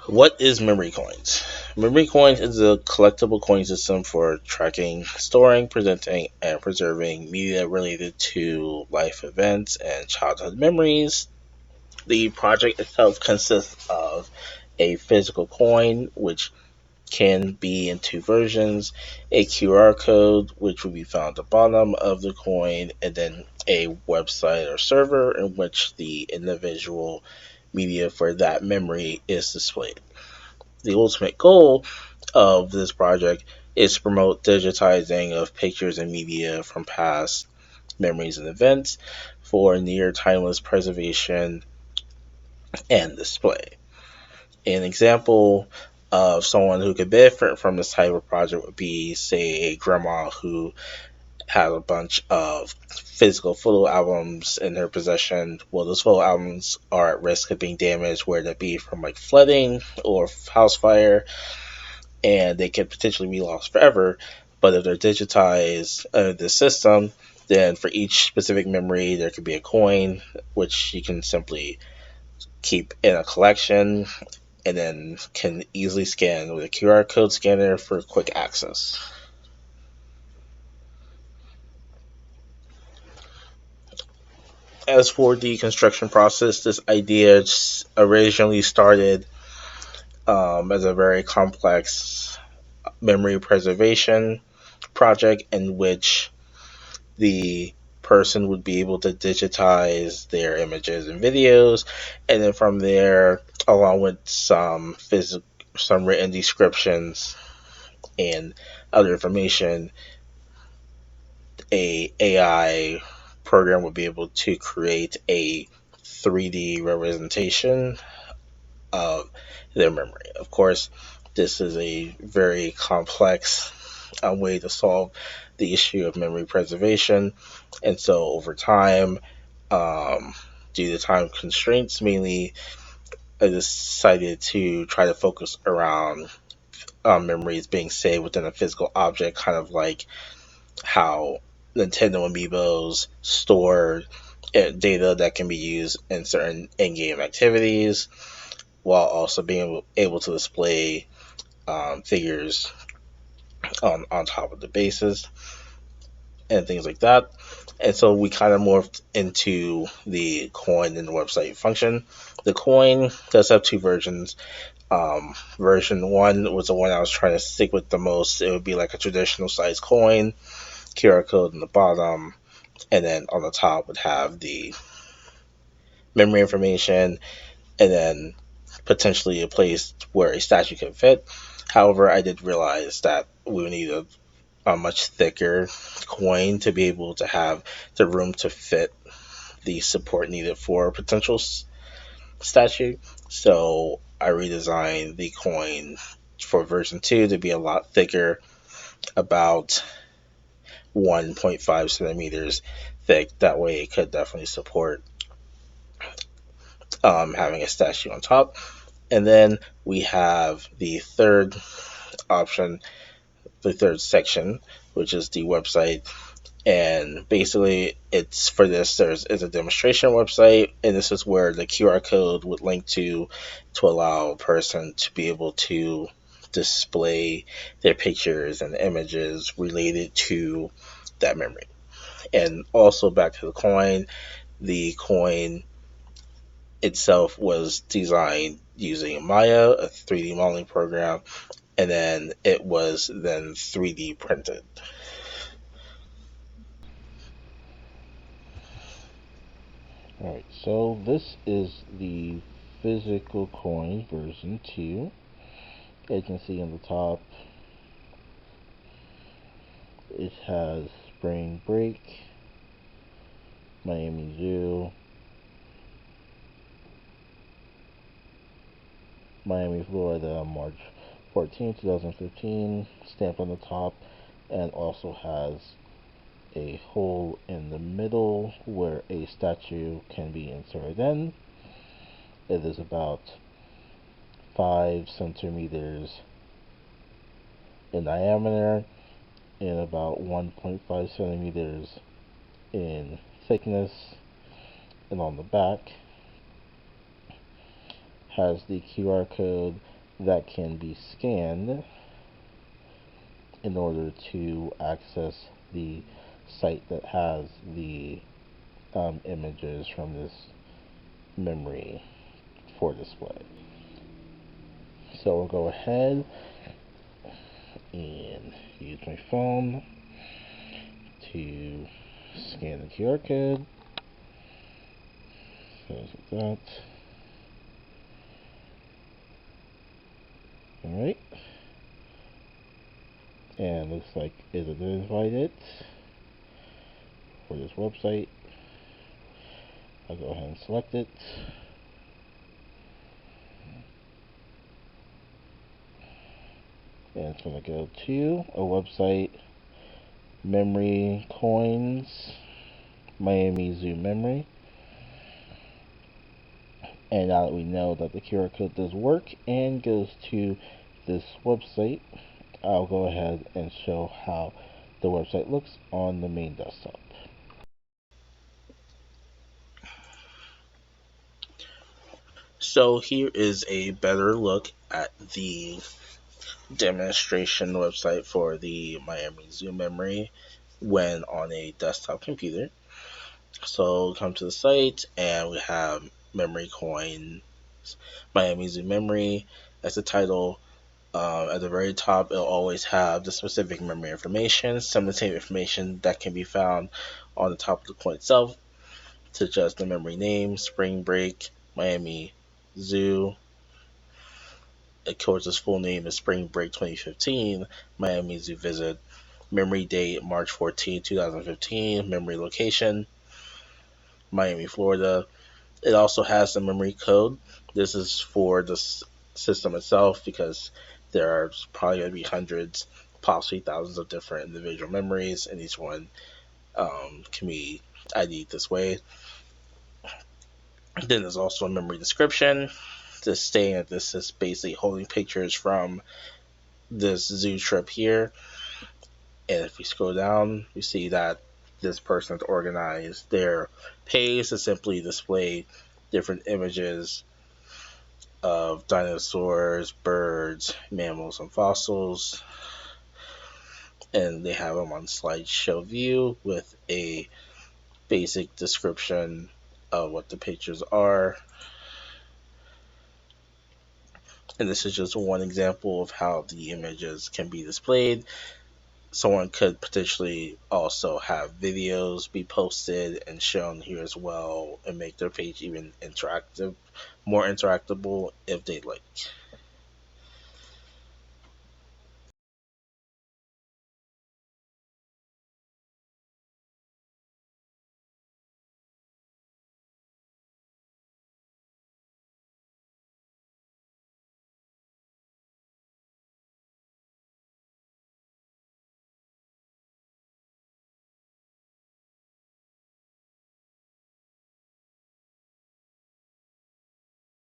What is Memory Coins? Memory Coins is a collectible coin system for tracking, storing, presenting, and preserving media related to life events and childhood memories. The project itself consists of a physical coin, which can be in two versions, a QR code, which will be found at the bottom of the coin, and then a website or server in which the individual media for that memory is displayed. The ultimate goal of this project is to promote digitizing of pictures and media from past memories and events for near timeless preservation and display. An example of someone who could benefit from this type of project would be, say, a grandma who had a bunch of physical photo albums in her possession. Well, those photo albums are at risk of being damaged, whether it be from like flooding or house fire, and they could potentially be lost forever. But if they're digitized the system, then for each specific memory, there could be a coin, which you can simply keep in a collection and then can easily scan with a QR code scanner for quick access. As for the construction process, this idea originally started as a very complex memory preservation project in which the person would be able to digitize their images and videos, and then from there, along with some written descriptions and other information, a AI program would be able to create a 3D representation of their memory. Of course, this is a very complex way to solve the issue of memory preservation, and so over time, um, due to time constraints mainly, I decided to try to focus around memories being saved within a physical object, kind of like how Nintendo amiibos store data that can be used in certain in-game activities, while also being able to display figures on top of the bases and things like that. And so we kind of morphed into the coin and the website function. The coin does have two versions. Version one was the one I was trying to stick with the most. It would be like a traditional size coin, QR code in the bottom, and then on the top would have the memory information, and then potentially a place where a statue can fit. However, I did realize that we would need a much thicker coin to be able to have the room to fit the support needed for a potential statue. So I redesigned the coin for version 2 to be a lot thicker, about 1.5 centimeters thick. That way it could definitely support having a statue on top. And then we have the third option, the third section, which is the website. And basically, it's for this. There's is a demonstration website, and this is where the QR code would link to allow a person to be able to display their pictures and images related to that memory. And also back to the coin itself was designed using Maya, a 3D modeling program, and then it was then 3D printed. Alright, so this is the physical coin version 2. As you can see on the top, it has Spring Break, Miami Zoo, Miami, Florida, March 14, 2015, stamped on the top, and also has a hole in the middle where a statue can be inserted in. It is about 5 centimeters in diameter and about 1.5 centimeters in thickness, and on the back has the QR code that can be scanned in order to access the site that has the images from this memory for display. So we'll go ahead and use my phone to scan the QR code. So that. Alright. And looks like it identified it for this website. I'll go ahead and select it. And it's going to go to a website, Memory Coinz, Miami Zoo Memory. And now that we know that the QR code does work and goes to this website, I'll go ahead and show how the website looks on the main desktop. So here is a better look at the demonstration website for the Miami Zoo Memory when on a desktop computer. So come to the site and we have Memory Coin Miami Zoo Memory as the title. At the very top, it'll always have the specific memory information, some of the same information that can be found on the top of the coin itself, such as the memory name, Spring Break, Miami Zoo. Of course, its full name is Spring Break 2015, Miami Zoo Visit. Memory date, March 14, 2015. Memory location, Miami, Florida. It also has the memory code. This is for the system itself because there are probably going to be hundreds, possibly thousands of different individual memories, and each one can be ID'd this way. Then there's also a memory description, just stating that this is basically holding pictures from this zoo trip here. And if we scroll down, we see that this person's organized their page to simply display different images of dinosaurs, birds, mammals, and fossils. And they have them on slideshow view with a basic description of what the pictures are. And this is just one example of how the images can be displayed. Someone could potentially also have videos be posted and shown here as well and make their page even interactive, more interactable if they'd like.